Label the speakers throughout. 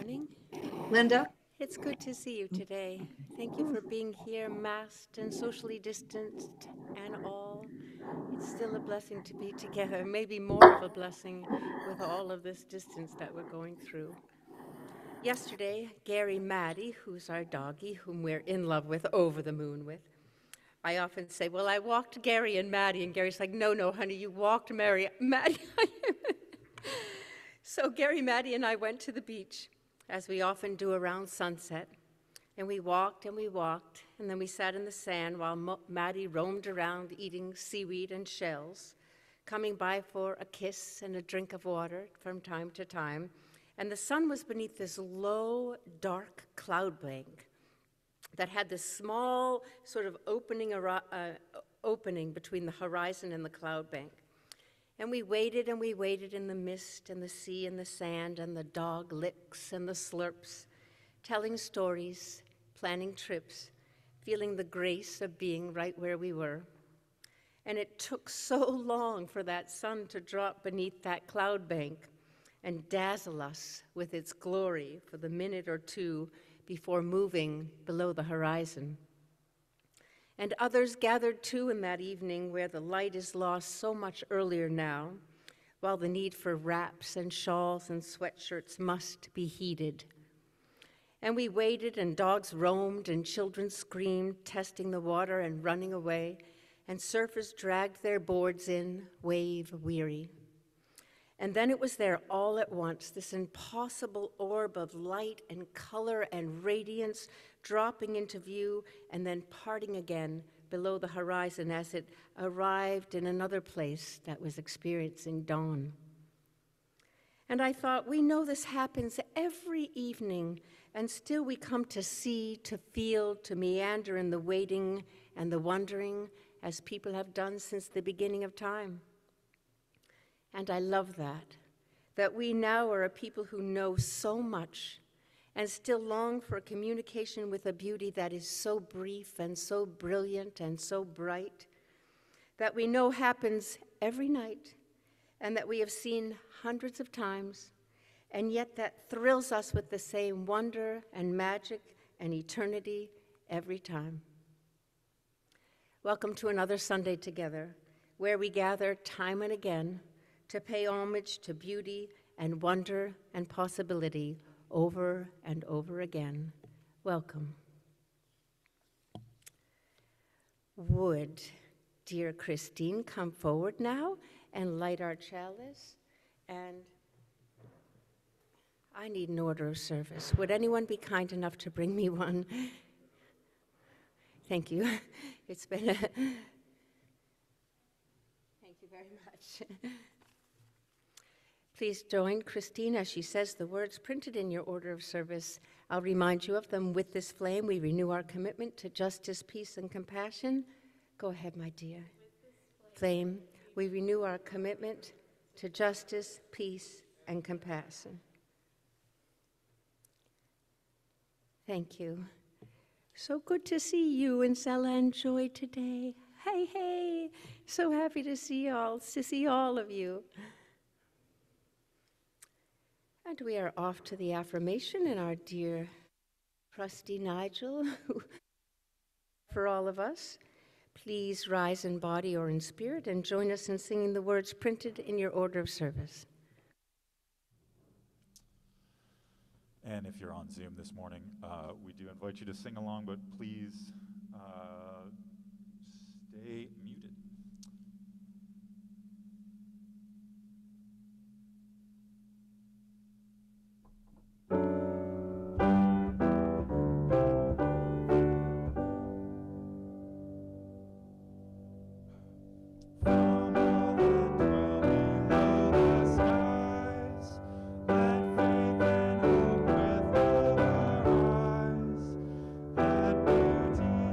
Speaker 1: morning.
Speaker 2: Linda?
Speaker 1: It's good to see you today. Thank you for being here, masked and socially distanced and all. It's still a blessing to be together, maybe more of a blessing with all of this distance that we're going through. Yesterday, Gary Maddie, who's our doggie, whom we're in love with, over the moon with, I often say, well, I walked Gary and Maddie, and Gary's like, no, honey, you walked Maddie. So Gary, Maddie, and I went to the beach, as we often do around sunset, and we walked, and then we sat in the sand while Maddie roamed around eating seaweed and shells, coming by for a kiss and a drink of water from time to time, and the sun was beneath this low, dark cloud bank that had this small sort of opening between the horizon and the cloud bank. And we waited in the mist and the sea and the sand and the dog licks and the slurps, telling stories, planning trips, feeling the grace of being right where we were. And it took so long for that sun to drop beneath that cloud bank and dazzle us with its glory for the minute or two before moving below the horizon. And others gathered too in that evening where the light is lost so much earlier now, while the need for wraps and shawls and sweatshirts must be heeded. And we waited, and dogs roamed, and children screamed, testing the water and running away, and surfers dragged their boards in, wave-weary. And then it was there all at once, this impossible orb of light and color and radiance dropping into view and then parting again below the horizon as it arrived in another place that was experiencing dawn. And I thought, we know this happens every evening, and still we come to see, to feel, to meander in the waiting and the wondering, as people have done since the beginning of time. And I love that we now are a people who know so much and still long for a communication with a beauty that is so brief and so brilliant and so bright, that we know happens every night and that we have seen hundreds of times, and yet that thrills us with the same wonder and magic and eternity every time. Welcome to another Sunday together, where we gather time and again to pay homage to beauty and wonder and possibility over and over again. Welcome. Would dear Christine come forward now and light our chalice? And I need an order of service. Would anyone be kind enough to bring me one? Thank you. It's been a... Thank you very much. Please join Christine as she says the words printed in your order of service. I'll remind you of them. With this flame, we renew our commitment to justice, peace, and compassion. Go ahead, my dear. Flame, we renew our commitment to justice, peace, and compassion. Thank you. So good to see you and Sella and Joy today. Hey, so happy to see all of you. And we are off to the affirmation, and our dear trusty Nigel, for all of us, please rise in body or in spirit and join us in singing the words printed in your order of service.
Speaker 3: And if you're on Zoom this morning, we do invite you to sing along, but please stay muted.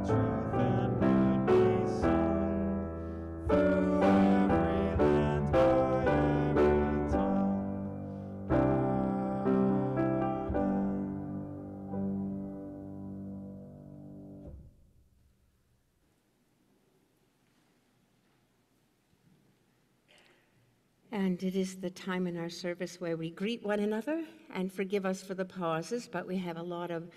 Speaker 3: Truth and good be sung.
Speaker 1: And it is the time in our service where we greet one another, and forgive us for the pauses, but we have a lot of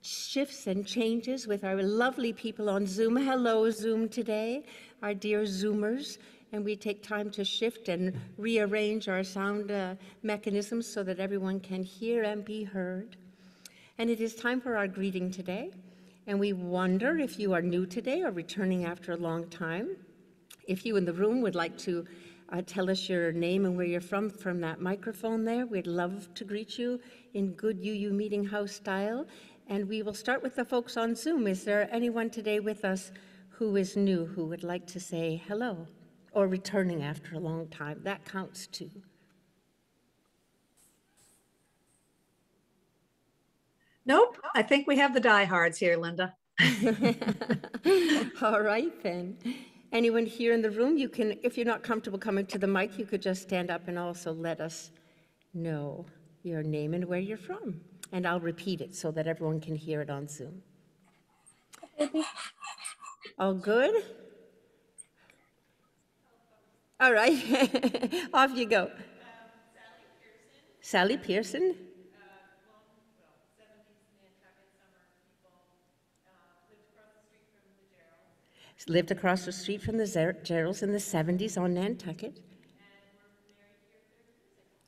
Speaker 1: shifts and changes with our lovely people on Zoom. Hello, Zoom today, our dear Zoomers. And we take time to shift and rearrange our sound mechanisms so that everyone can hear and be heard. And it is time for our greeting today. And we wonder if you are new today or returning after a long time. If you in the room would like to tell us your name and where you're from that microphone there, we'd love to greet you in good UU Meeting House style. And we will start with the folks on Zoom. Is there anyone today with us who is new, who would like to say hello? Or returning after a long time? That counts too.
Speaker 2: Nope, I think we have the diehards here, Linda.
Speaker 1: All right, then. Anyone here in the room, you can, if you're not comfortable coming to the mic, you could just stand up and also let us know your name and where you're from. And I'll repeat it so that everyone can hear it on Zoom. All good? All right, off you go. Sally Pearson.
Speaker 4: 70s Nantucket summer people,
Speaker 1: Lived across the street from the Geralds in the 70s on Nantucket.
Speaker 4: and we're married here 30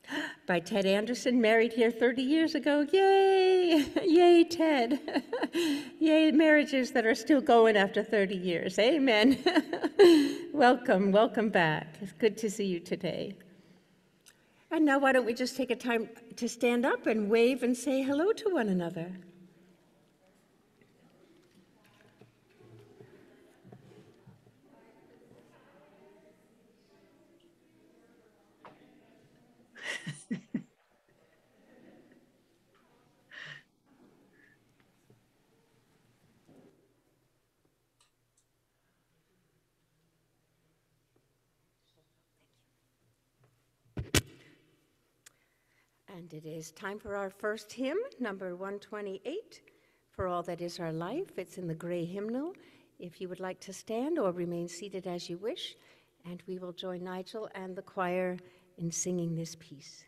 Speaker 4: years ago.
Speaker 1: By Ted Anderson, married here 30 years ago. Yay! Yay, Ted. Yay, marriages that are still going after 30 years. Amen. Welcome, welcome back. It's good to see you today. And now why don't we just take a time to stand up and wave and say hello to one another. And it is time for our first hymn, number 128, For All That Is Our Life. It's in the gray hymnal. If you would like to stand or remain seated as you wish, and we will join Nigel and the choir in singing this piece.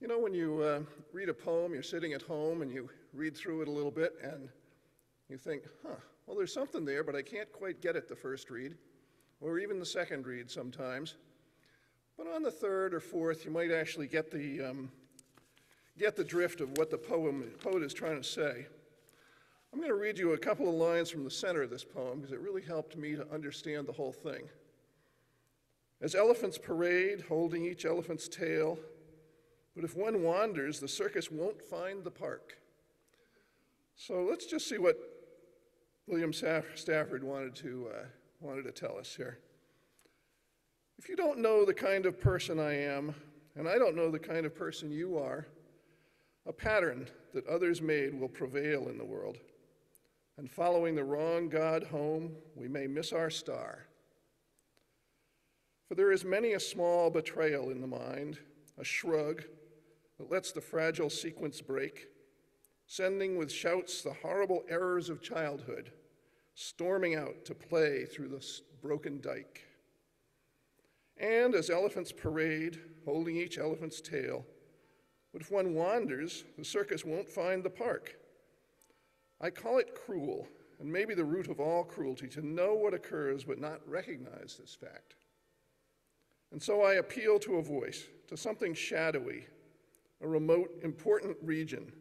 Speaker 5: You know, when you read a poem, you're sitting at home and you read through it a little bit and you think, well, there's something there, but I can't quite get it the first read, or even the second read sometimes. But on the third or fourth, you might actually get the drift of what the poet is trying to say. I'm going to read you a couple of lines from the center of this poem because it really helped me to understand the whole thing. As elephants parade, holding each elephant's tail, but if one wanders, the circus won't find the park. So let's just see what William Stafford wanted to tell us here. If you don't know the kind of person I am, and I don't know the kind of person you are, a pattern that others made will prevail in the world. And following the wrong God home, we may miss our star. For there is many a small betrayal in the mind, a shrug that lets the fragile sequence break, sending with shouts the horrible errors of childhood, storming out to play through the broken dike. And as elephants parade, holding each elephant's tail, but if one wanders, the circus won't find the park. I call it cruel, and maybe the root of all cruelty, to know what occurs but not recognize this fact. And so I appeal to a voice, to something shadowy, a remote, important region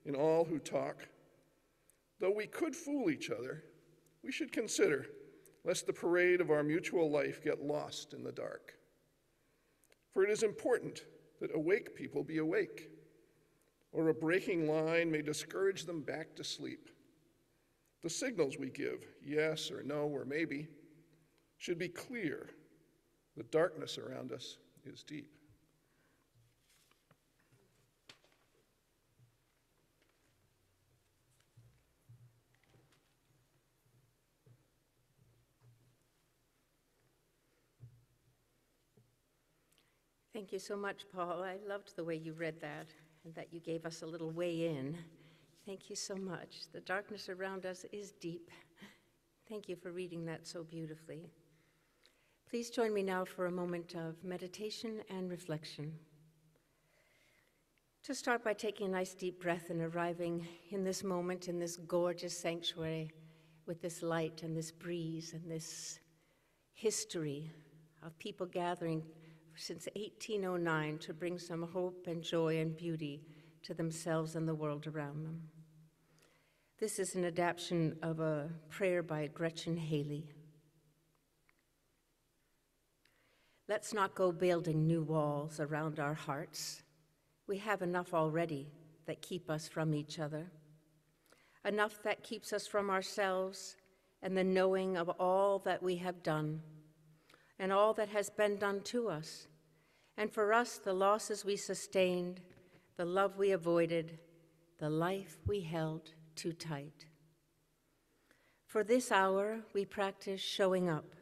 Speaker 5: in all who talk. Though we could fool each other, we should consider lest the parade of our mutual life get lost in the dark. For it is important that awake people be awake, or a breaking line may discourage them back to sleep. The signals we give, yes or no or maybe, should be clear. The darkness around us is deep.
Speaker 1: Thank you so much, Paul. I loved the way you read that and that you gave us a little way in. Thank you so much. The darkness around us is deep. Thank you for reading that so beautifully. Please join me now for a moment of meditation and reflection. To start by taking a nice deep breath and arriving in this moment, in this gorgeous sanctuary, with this light and this breeze and this history of people gathering since 1809 to bring some hope and joy and beauty to themselves and the world around them. This is an adaptation of a prayer by Gretchen Haley. Let's not go building new walls around our hearts. We have enough already that keep us from each other, enough that keeps us from ourselves and the knowing of all that we have done and all that has been done to us, and for us, the losses we sustained, the love we avoided, the life we held too tight. For this hour, we practice showing up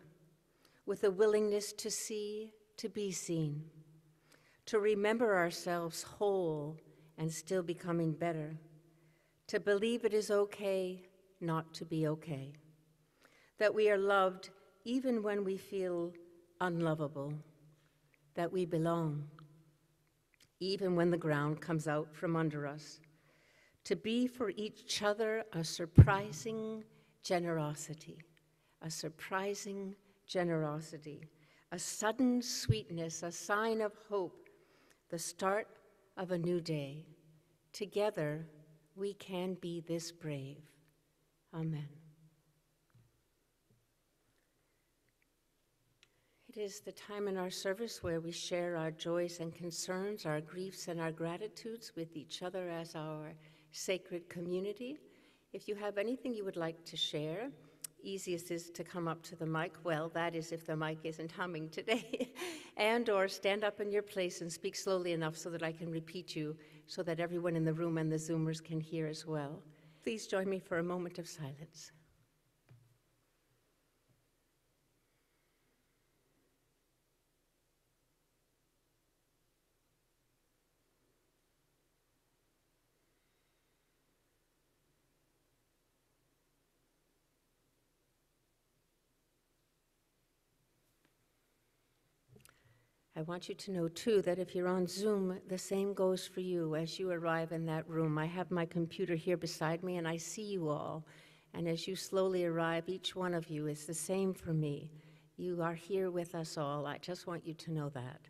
Speaker 1: with a willingness to see, to be seen, to remember ourselves whole and still becoming better, to believe it is okay not to be okay, that we are loved even when we feel unlovable, that we belong, even when the ground comes out from under us, to be for each other a surprising generosity, a surprising generosity, a sudden sweetness, a sign of hope, the start of a new day. Together, we can be this brave. Amen. It is the time in our service where we share our joys and concerns, our griefs and our gratitudes with each other as our sacred community. If you have anything you would like to share, easiest is to come up to the mic. Well, that is if the mic isn't humming today. And or stand up in your place and speak slowly enough so that I can repeat you so that everyone in the room and the Zoomers can hear as well. Please join me for a moment of silence. I want you to know, too, that if you're on Zoom, the same goes for you as you arrive in that room. I have my computer here beside me, and I see you all. And as you slowly arrive, each one of you is the same for me. You are here with us all. I just want you to know that.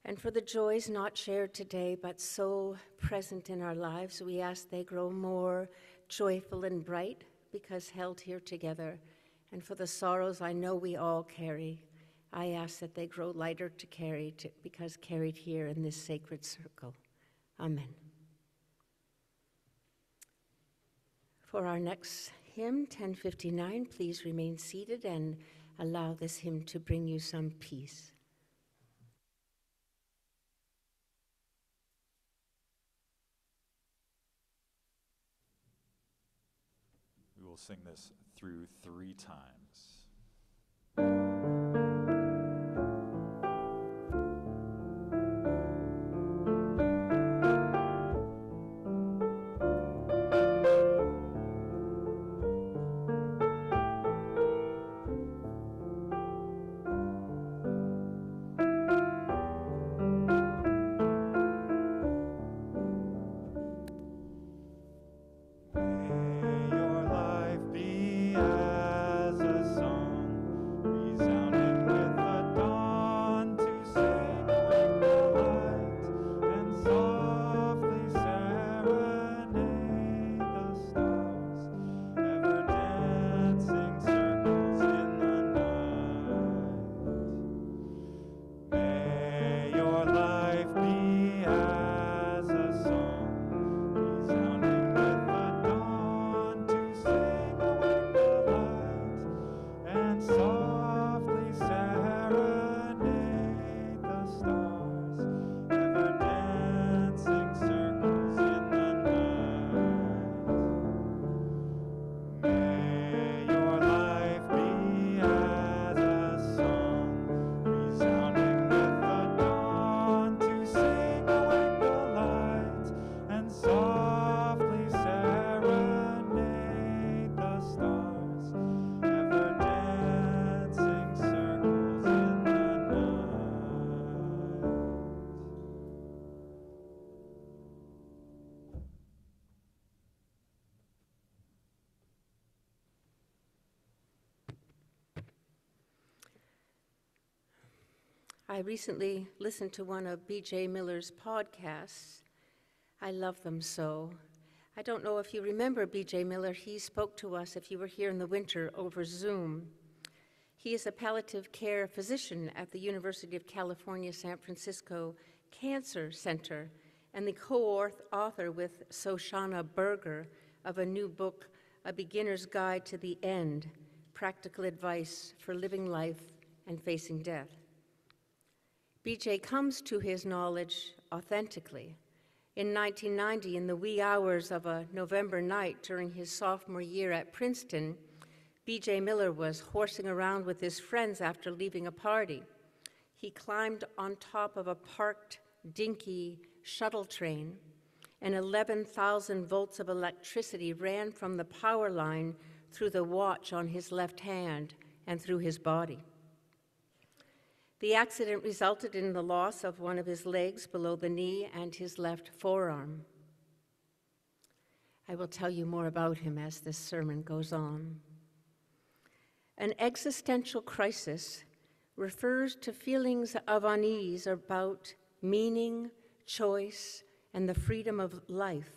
Speaker 1: And for the joys not shared today, but so present in our lives, we ask they grow more joyful and bright because held here together. And for the sorrows I know we all carry, I ask that they grow lighter to carry because carried here in this sacred circle. Amen. For our next hymn, 1059, please remain seated and allow this hymn to bring you some peace.
Speaker 3: We will sing this through 3 times.
Speaker 1: I recently listened to one of B.J. Miller's podcasts. I love them so. I don't know if you remember B.J. Miller. He spoke to us, if you were here in the winter, over Zoom. He is a palliative care physician at the University of California, San Francisco Cancer Center and the co-author with Shoshana Berger of a new book, A Beginner's Guide to the End, Practical Advice for Living Life and Facing Death. BJ comes to his knowledge authentically. In 1990, in the wee hours of a November night during his sophomore year at Princeton, BJ Miller was horsing around with his friends after leaving a party. He climbed on top of a parked, dinky shuttle train, and 11,000 volts of electricity ran from the power line through the watch on his left hand and through his body. The accident resulted in the loss of one of his legs below the knee and his left forearm. I will tell you more about him as this sermon goes on. An existential crisis refers to feelings of unease about meaning, choice, and the freedom of life.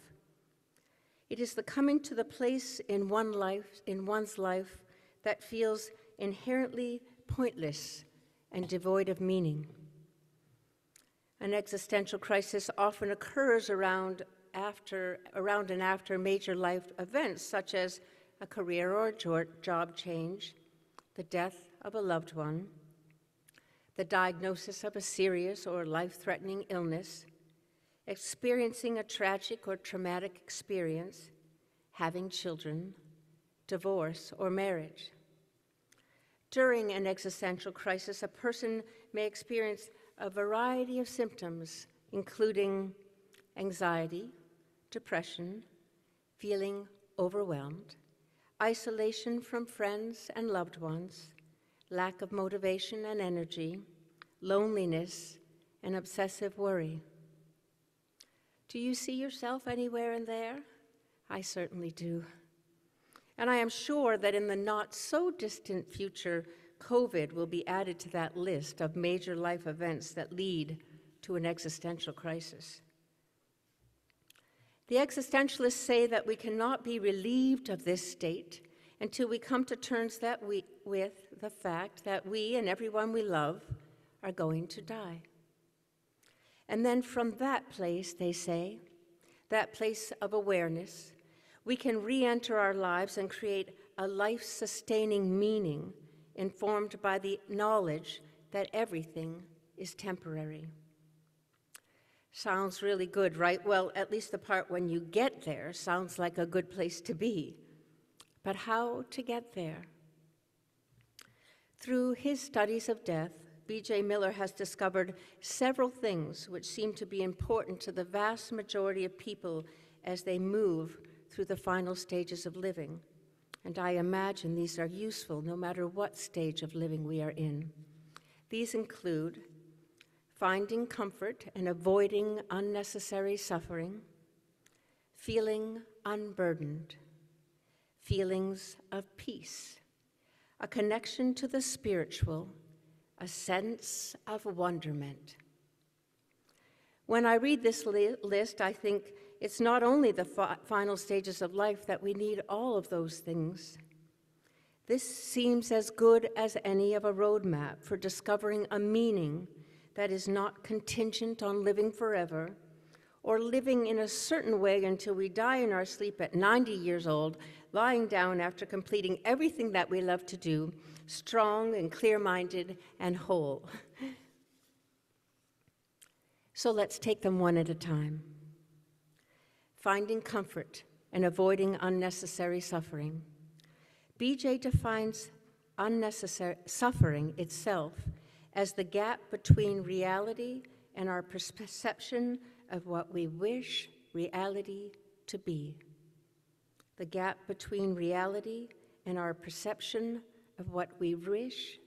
Speaker 1: It is the coming to the place in one's life that feels inherently pointless and devoid of meaning. An existential crisis often occurs around and after major life events, such as a career or job change, the death of a loved one, the diagnosis of a serious or life-threatening illness, experiencing a tragic or traumatic experience, having children, divorce, or marriage. During an existential crisis, a person may experience a variety of symptoms, including anxiety, depression, feeling overwhelmed, isolation from friends and loved ones, lack of motivation and energy, loneliness, and obsessive worry. Do you see yourself anywhere in there? I certainly do. And I am sure that in the not-so-distant future, COVID will be added to that list of major life events that lead to an existential crisis. The existentialists say that we cannot be relieved of this state until we come to terms with the fact that we and everyone we love are going to die. And then from that place, they say, that place of awareness, we can re-enter our lives and create a life-sustaining meaning informed by the knowledge that everything is temporary. Sounds really good, right? Well, at least the part when you get there sounds like a good place to be. But how to get there? Through his studies of death, B.J. Miller has discovered several things which seem to be important to the vast majority of people as they move through the final stages of living. And I imagine these are useful no matter what stage of living we are in. These include finding comfort and avoiding unnecessary suffering, feeling unburdened, feelings of peace, a connection to the spiritual, a sense of wonderment. When I read this list, I think it's not only the final stages of life that we need all of those things. This seems as good as any of a roadmap for discovering a meaning that is not contingent on living forever or living in a certain way until we die in our sleep at 90 years old, lying down after completing everything that we love to do, strong and clear-minded and whole. So let's take them one at a time. Finding comfort and avoiding unnecessary suffering. B.J. defines unnecessary suffering itself as the gap between reality and our perception of what we wish reality to be. The gap between reality and our perception of what we wish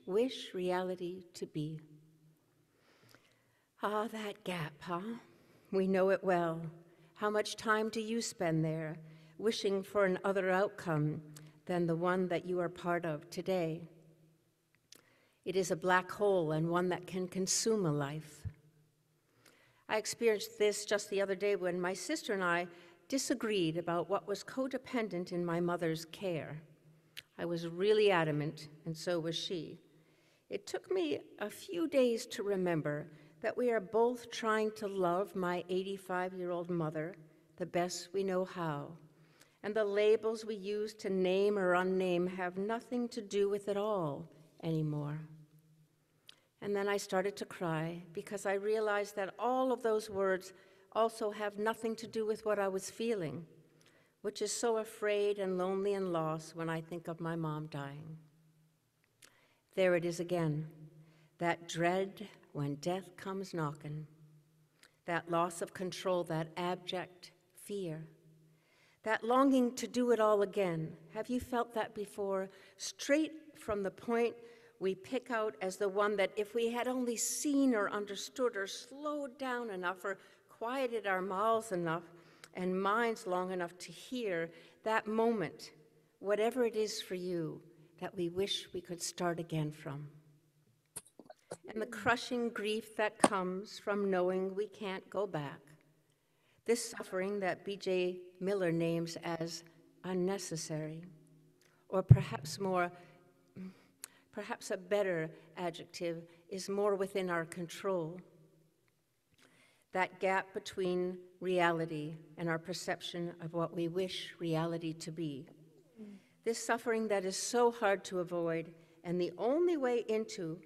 Speaker 1: reality to be. Ah, that gap, huh? We know it well. How much time do you spend there, wishing for an other outcome than the one that you are part of today? It is a black hole and one that can consume a life. I experienced this just the other day when my sister and I disagreed about what was codependent in my mother's care. I was really adamant, and so was she. It took me a few days to remember that we are both trying to love my 85-year-old mother the best we know how, and the labels we use to name or unname have nothing to do with it all anymore. And then I started to cry because I realized that all of those words also have nothing to do with what I was feeling, which is so afraid and lonely and lost when I think of my mom dying. There it is again, that dread when death comes knocking, that loss of control, that abject fear, that longing to do it all again. Have you felt that before? Straight from the point we pick out as the one that if we had only seen or understood or slowed down enough or quieted our mouths enough and minds long enough to hear that moment, whatever it is for you, that we wish we could start again from. And the crushing grief that comes from knowing we can't go back. This suffering that B.J. Miller names as unnecessary, or perhaps a better adjective is more within our control. That gap between reality and our perception of what we wish reality to be. This suffering that is so hard to avoid, and the only way into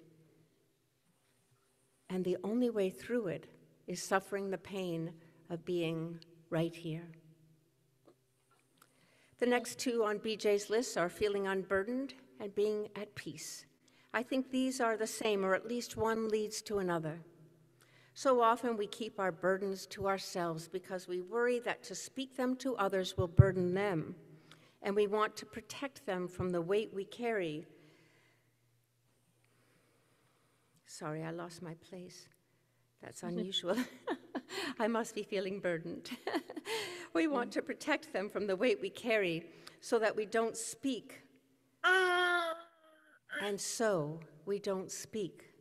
Speaker 1: and the only way through it is suffering the pain of being right here. The next two on BJ's list are feeling unburdened and being at peace. I think these are the same, or at least one leads to another. So often we keep our burdens to ourselves because we worry that to speak them to others will burden them, and we want to protect them from the weight we carry. Sorry, I lost my place. That's unusual. I must be feeling burdened. We want to protect them from the weight we carry so that we don't speak. And so we don't speak.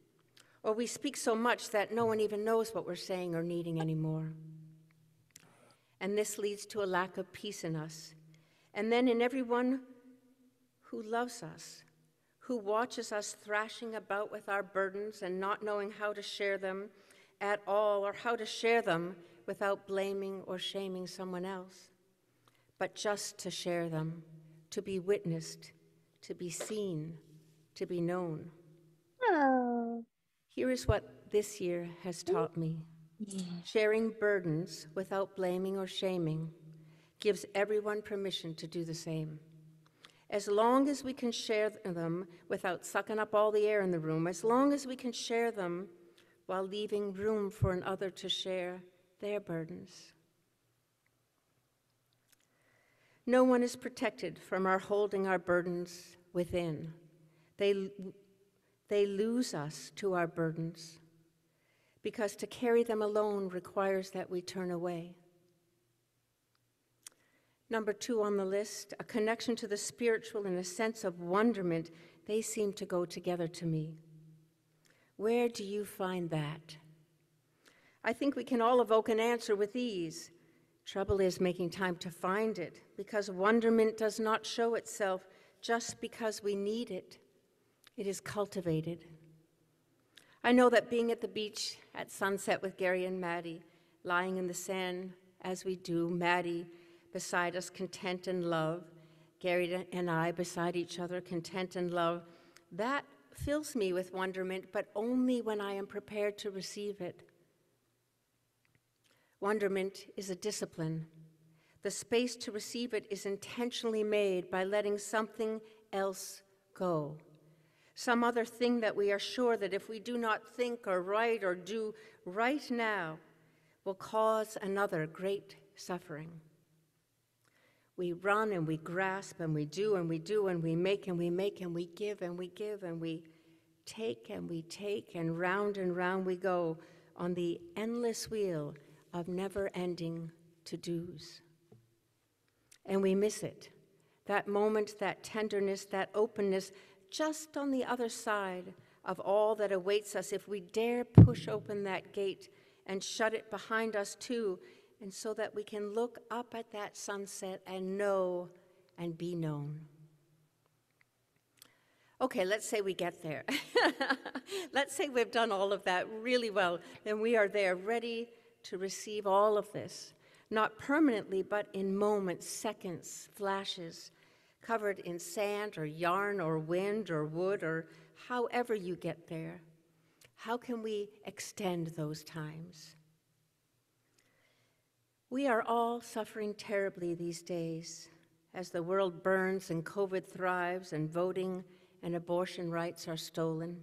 Speaker 1: Or we speak so much that no one even knows what we're saying or needing anymore. And this leads to a lack of peace in us. And then in everyone who loves us, who watches us thrashing about with our burdens and not knowing how to share them at all, or how to share them without blaming or shaming someone else, but just to share them, to be witnessed, to be seen, to be known.
Speaker 6: Oh.
Speaker 1: Here is what this year has taught me. Sharing burdens without blaming or shaming gives everyone permission to do the same. As long as we can share them without sucking up all the air in the room, as long as we can share them while leaving room for another to share their burdens. No one is protected from our holding our burdens within. They lose us to our burdens, because to carry them alone requires that we turn away. Number 2 on the list, a connection to the spiritual and a sense of wonderment. They seem to go together to me. Where do you find that? I think we can all evoke an answer with ease. Trouble is making time to find it, because wonderment does not show itself just because we need it. It is cultivated. I know that being at the beach at sunset with Gary and Maddie, lying in the sand as we do, Maddie beside us, content and love, Gary and I beside each other, content and love, that fills me with wonderment, but only when I am prepared to receive it. Wonderment is a discipline. The space to receive it is intentionally made by letting something else go. Some other thing that we are sure that if we do not think or write or do right now will cause another great suffering. We run and we grasp and we do and we do and we make and we make and we give and we give and we take and round we go on the endless wheel of never-ending to-dos. And we miss it, that moment, that tenderness, that openness, just on the other side of all that awaits us if we dare push open that gate and shut it behind us too, and so that we can look up at that sunset and know and be known. Okay, let's say we get there. Let's say we've done all of that really well. Then we are there ready to receive all of this, not permanently, but in moments, seconds, flashes, covered in sand or yarn or wind or wood or however you get there. How can we extend those times? We are all suffering terribly these days as the world burns and COVID thrives and voting and abortion rights are stolen.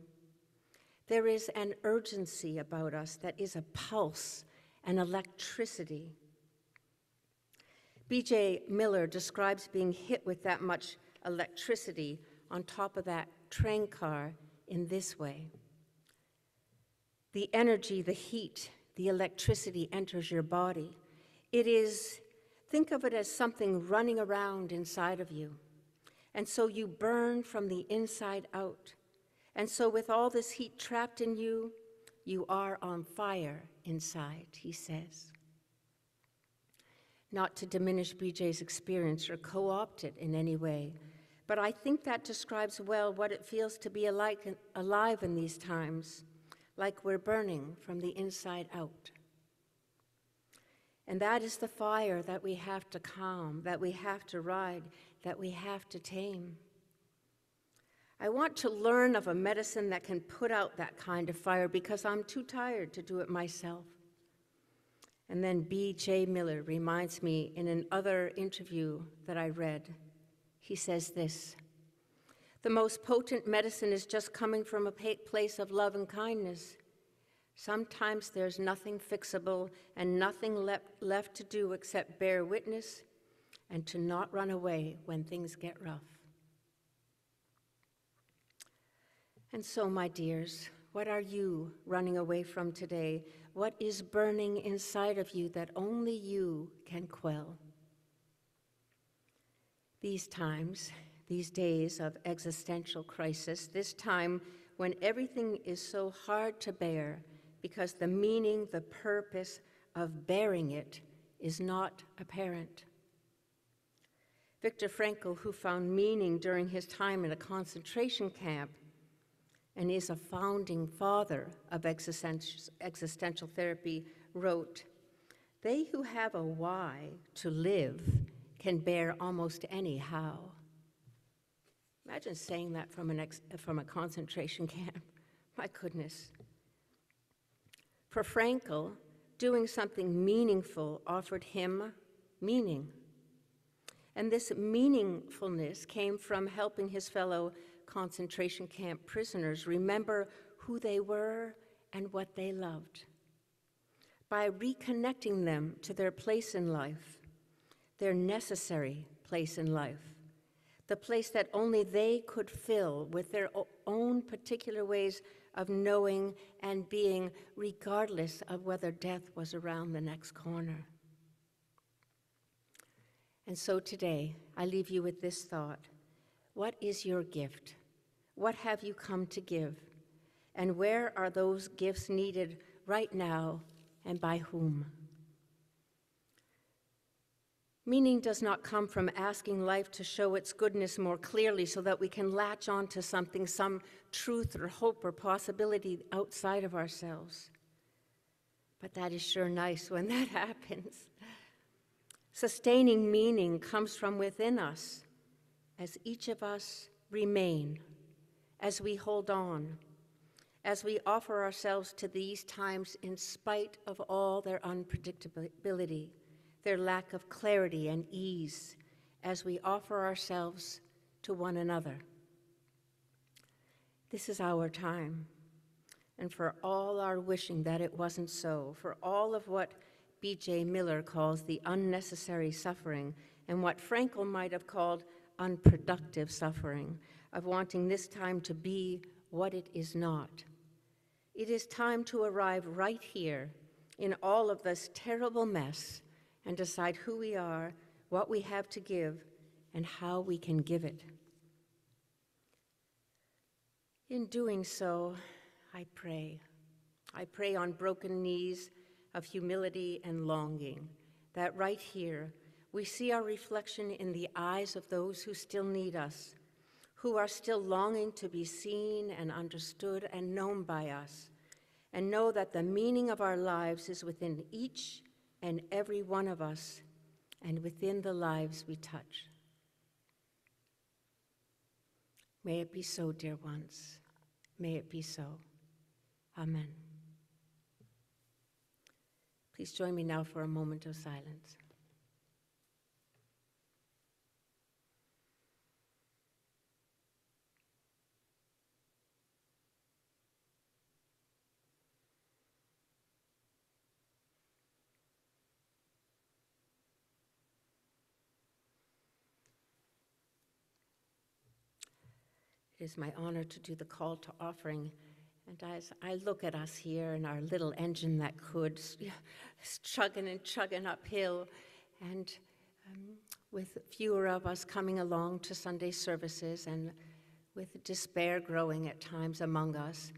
Speaker 1: There is an urgency about us that is a pulse, an electricity. B.J. Miller describes being hit with that much electricity on top of that train car in this way. The energy, the heat, the electricity enters your body. It is, think of it as something running around inside of you. And so you burn from the inside out. And so with all this heat trapped in you, you are on fire inside, he says. Not to diminish BJ's experience or co-opt it in any way, but I think that describes well what it feels to be alive in these times, like we're burning from the inside out. And that is the fire that we have to calm, that we have to ride, that we have to tame. I want to learn of a medicine that can put out that kind of fire because I'm too tired to do it myself. And then B.J. Miller reminds me in another interview that I read, he says this: the most potent medicine is just coming from a place of love and kindness. Sometimes there's nothing fixable and nothing left to do except bear witness and to not run away when things get rough. And so, my dears, What are you running away from today? What is burning inside of you that only you can quell? These times, these days of existential crisis, this time when everything is so hard to bear because the meaning, the purpose of bearing it is not apparent. Viktor Frankl, who found meaning during his time in a concentration camp and is a founding father of existential therapy, wrote, "They who have a why to live can bear almost any how." Imagine saying that from a concentration camp. My goodness. For Frankl, doing something meaningful offered him meaning. And this meaningfulness came from helping his fellow concentration camp prisoners remember who they were and what they loved. By reconnecting them to their place in life, their necessary place in life, the place that only they could fill with their own particular ways of knowing and being, regardless of whether death was around the next corner. And so today, I leave you with this thought. What is your gift? What have you come to give? And where are those gifts needed right now, and by whom? Meaning does not come from asking life to show its goodness more clearly so that we can latch on to something, some truth or hope or possibility outside of ourselves. But that is sure nice when that happens. Sustaining meaning comes from within us as each of us remain, as we hold on, as we offer ourselves to these times in spite of all their unpredictability, their lack of clarity and ease, as we offer ourselves to one another. This is our time, and for all our wishing that it wasn't so, for all of what B.J. Miller calls the unnecessary suffering, and what Frankl might have called unproductive suffering, of wanting this time to be what it is not. It is time to arrive right here in all of this terrible mess and decide who we are, what we have to give, and how we can give it. In doing so, I pray. I pray on broken knees of humility and longing, that right here we see our reflection in the eyes of those who still need us, who are still longing to be seen and understood and known by us, and know that the meaning of our lives is within each and every one of us and within the lives we touch. May it be so, dear ones. May it be so. Amen. Please join me now for a moment of silence. It is my honor to do the call to offering. And as I look at us here in our little engine that could, chugging and chugging uphill, and with fewer of us coming along to Sunday services and with despair growing at times among us,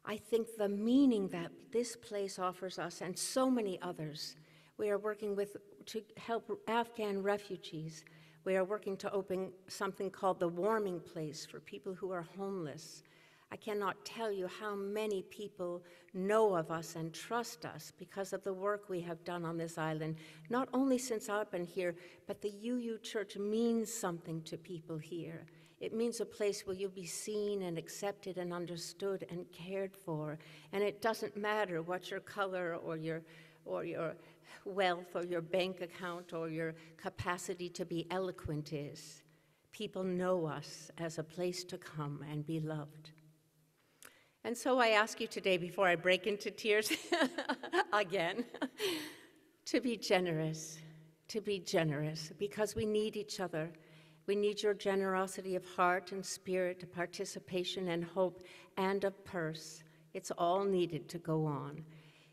Speaker 1: I think the meaning that this place offers us and so many others. We are working to help Afghan refugees. We are working to open something called the warming place for people who are homeless. I cannot tell you how many people know of us and trust us because of the work we have done on this island, not only since I've been here, but the UU Church means something to people here. It means a place where you'll be seen and accepted and understood and cared for. And it doesn't matter what your color or your wealth or your bank account or your capacity to be eloquent is. People know us as a place to come and be loved. And so I ask you today, before I break into tears again, to be generous, because we need each other. We need your generosity of heart and spirit, participation and hope, and of purse It's all needed to go on.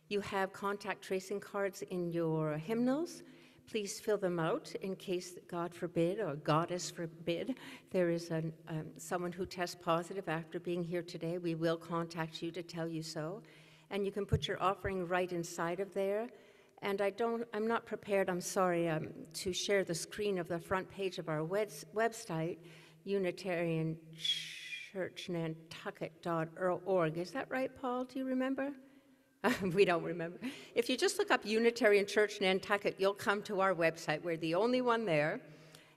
Speaker 1: You have contact tracing cards in your hymnals. Please fill them out in case, God forbid, or goddess forbid, there is someone who tests positive after being here today. We will contact you to tell you so. And you can put your offering right inside of there. And I'm not prepared, I'm sorry, to share the screen of the front page of our website, Unitarian Church Nantucket.org. Is that right, Paul? Do you remember? We don't remember. If you just look up Unitarian Church Nantucket, you'll come to our website. We're the only one there.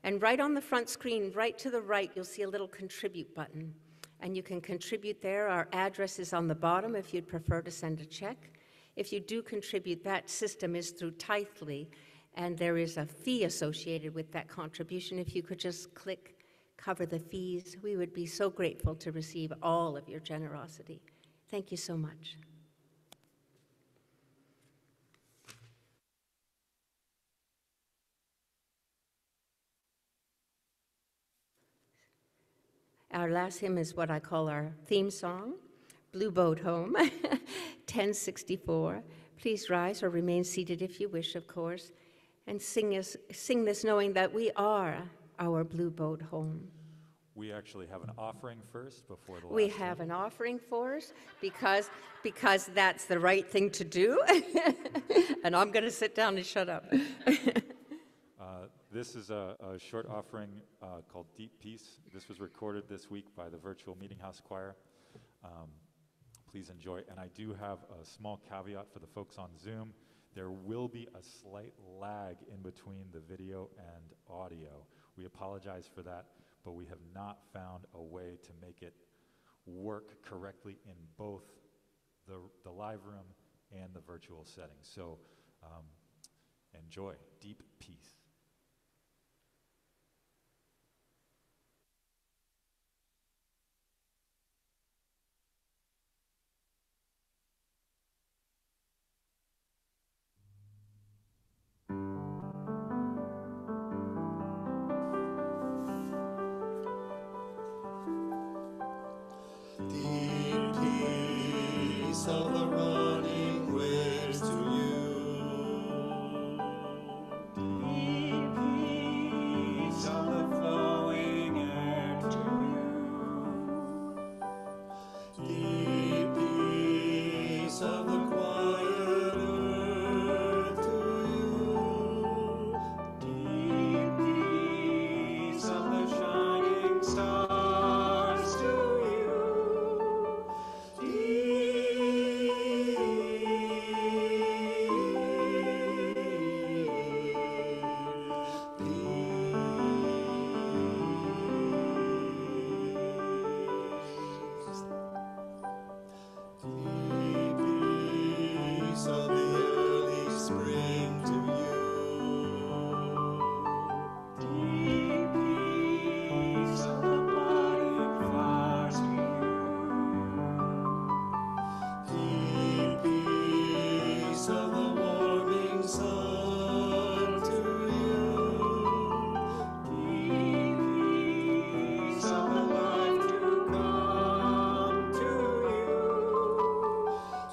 Speaker 1: And right on the front screen, right to the right, you'll see a little contribute button. And you can contribute there. Our address is on the bottom if you'd prefer to send a check. If you do contribute, that system is through Tithely, and there is a fee associated with that contribution. If you could just click cover the fees, we would be so grateful to receive all of your generosity. Thank you so much. Our last hymn is what I call our theme song, Blue Boat Home, 1064. Please rise or remain seated if you wish, of course, and sing this knowing that we are our blue boat home.
Speaker 3: We actually have an offering first before the last
Speaker 1: We have an offering for us because that's the right thing to do. And I'm going to sit down and shut up.
Speaker 3: This is a short offering called Deep Peace. This was recorded this week by the Virtual Meeting House Choir. Please enjoy. And I do have a small caveat for the folks on Zoom. There will be a slight lag in between the video and audio. We apologize for that, but we have not found a way to make it work correctly in both the live room and the virtual setting. So enjoy Deep Peace.
Speaker 7: Deep peace of the running waves to you. Deep peace of the flowing air to you. Deep peace of the quiet earth to you. Deep peace of the shining stars to you. Peace of the early spring to you. Deep peace of the budding flowers to you. Deep peace of the warming sun to you. Deep peace of the life to come to you.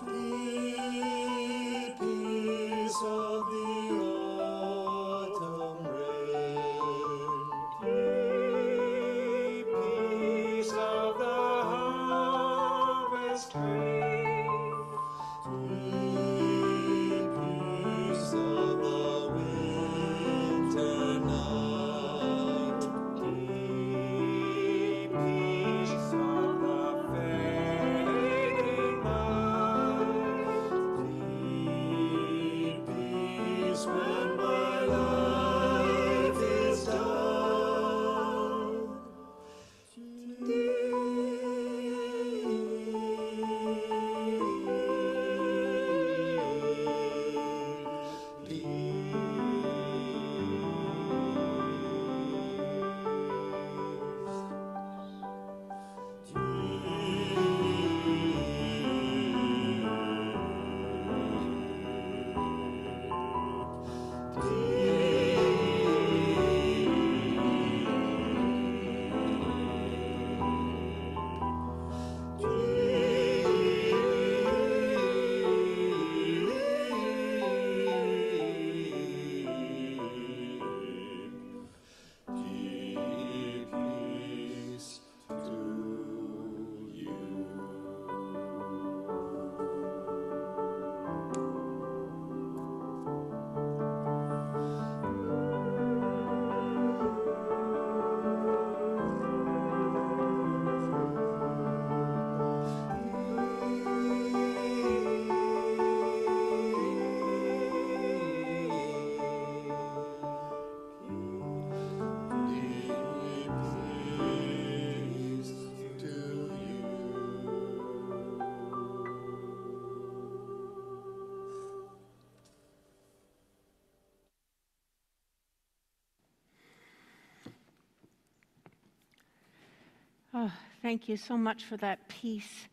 Speaker 7: Deep peace of the autumn rain. Deep peace of the harvest rain. Deep peace of the winter night. Deep peace of the fading light. Deep peace when my life is done.
Speaker 1: Oh, thank you so much for that peace.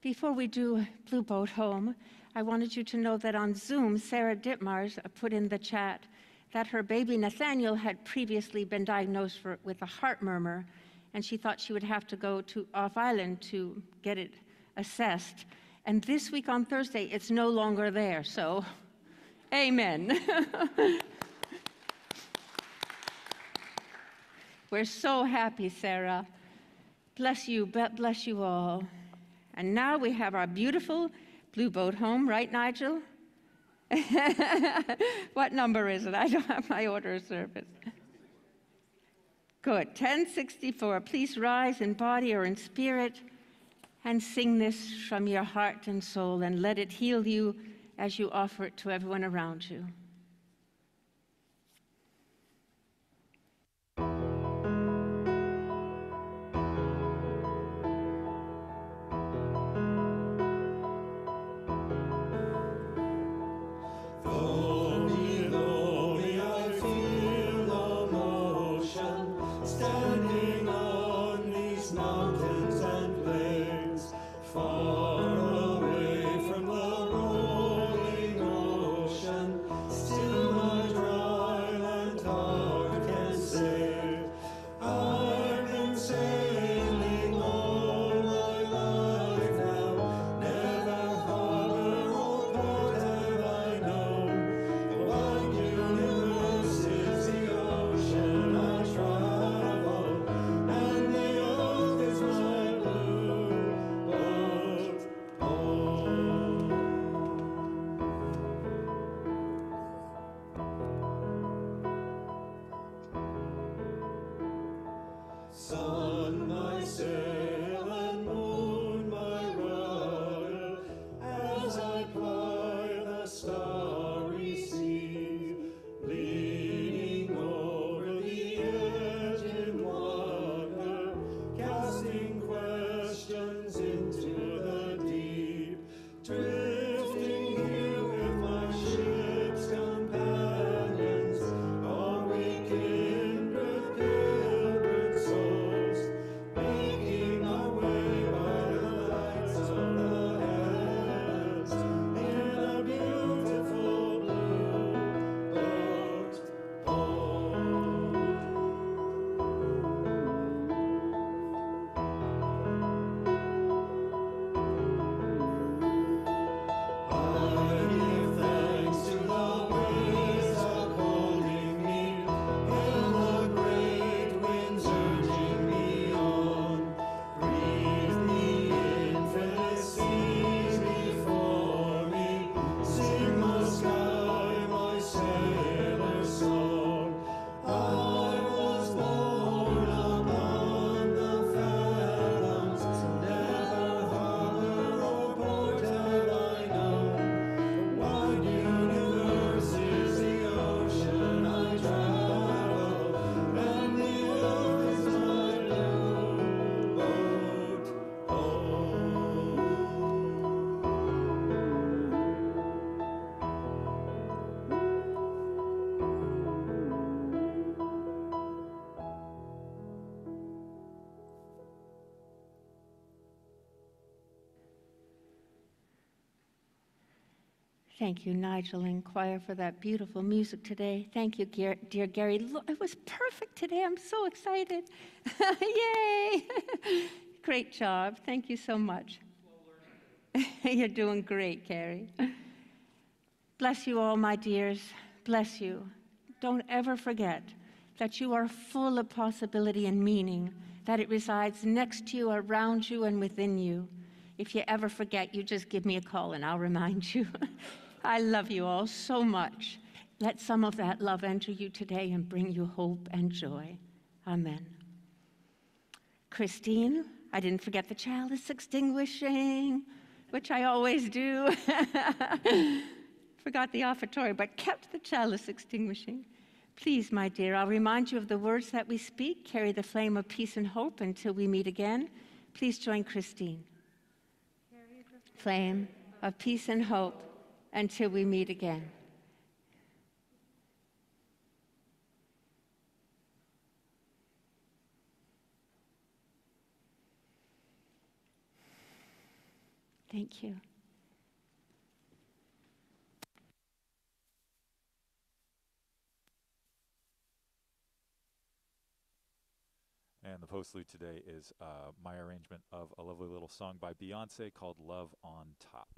Speaker 1: Before we do Blue Boat Home, I wanted you to know that on Zoom, Sarah Ditmars put in the chat that her baby Nathaniel had previously been diagnosed with a heart murmur, and she thought she would have to go to off island to get it assessed. And this week on Thursday, it's no longer there, so amen. We're so happy, Sarah. Bless you all. And now we have our beautiful Blue Boat Home, right, Nigel? What number is it? I don't have my order of service. Good, 1064. Please rise in body or in spirit and sing this from your heart and soul, and let it heal you as you offer it to everyone around you.
Speaker 7: Though I feel no motion, standing on these mountains and plains, far away from the rolling ocean, still my dry land heart can say, I've been sailing all my life now, never harbor or port have I known. The wide universe is the ocean I travel, and the earth is my blue boat home. Sun, my sail, and moon, my rudder, as I ply the starry sea, leaning over the edge in wonder, casting questions into the deep, drifting here with my ship's companions, are we kindred pilgrim souls, making our way by the lights of the heavens in a beautiful blue boat home. I give thanks to the waves upholding me, and the great winds urging me on. Breathe the infinite seas before me, sing the sky my sailor's song. I was born upon the fathoms, never harbor or port have I known. The wide universe is the ocean I travel, and the earth is my blue boat home.
Speaker 1: Thank you, Nigel and choir, for that beautiful music today. Thank you, dear Gary. Look, it was perfect today. I'm so excited. Yay! Great job. Thank you so much. You're doing great, Gary. Bless you all, my dears. Bless you. Don't ever forget that you are full of possibility and meaning, that it resides next to you, around you, and within you. If you ever forget, you just give me a call and I'll remind you. I love you all so much. Let some of that love enter you today and bring you hope and joy. Amen. Christine, I didn't forget the chalice extinguishing, which I always do. Forgot the offertory, but kept the chalice extinguishing. Please, my dear, I'll remind you of the words that we speak. Carry the flame of peace and hope until we meet again. Please join Christine. Flame of peace and hope until we meet again. Thank you.
Speaker 3: And the postlude today is my arrangement of a lovely little song by Beyonce called Love on Top.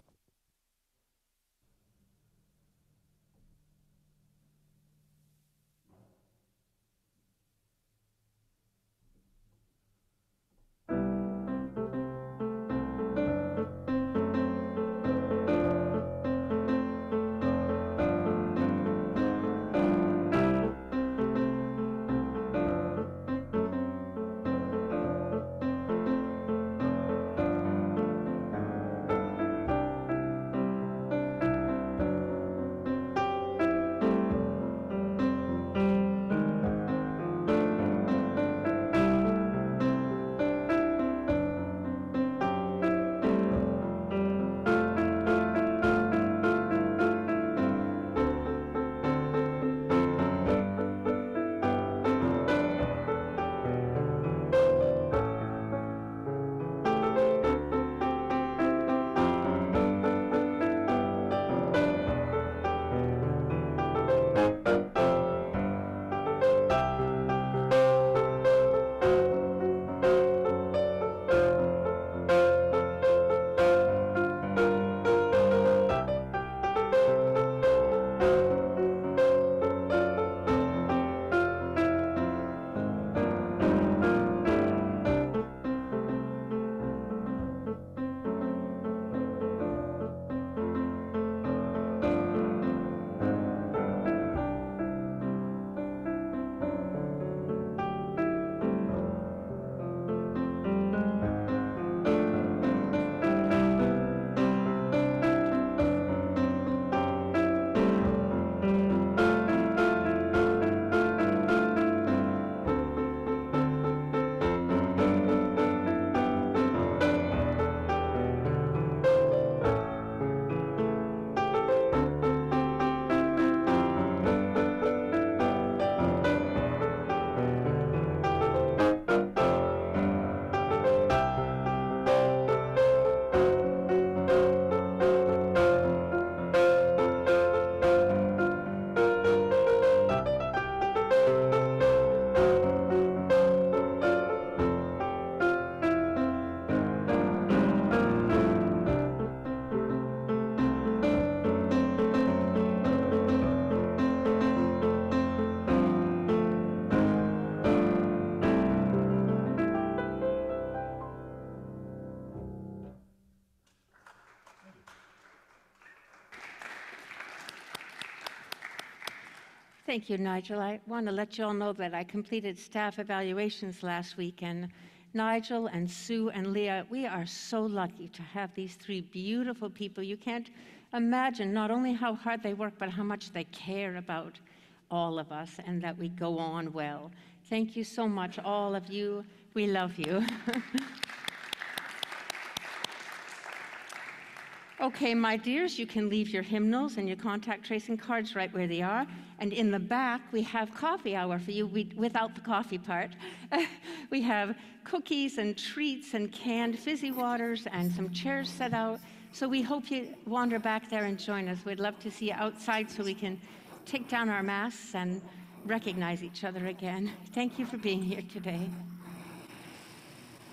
Speaker 1: Thank you, Nigel. I want to let you all know that I completed staff evaluations last week, and Nigel and Sue and Leah, we are so lucky to have these three beautiful people. You can't imagine not only how hard they work, but how much they care about all of us and that we go on well. Thank you so much, all of you. We love you. Okay, my dears, you can leave your hymnals and your contact tracing cards right where they are. And in the back, we have coffee hour for you without the coffee part. We have cookies and treats and canned fizzy waters and some chairs set out. So we hope you wander back there and join us. We'd love to see you outside so we can take down our masks and recognize each other again. Thank you for being here today.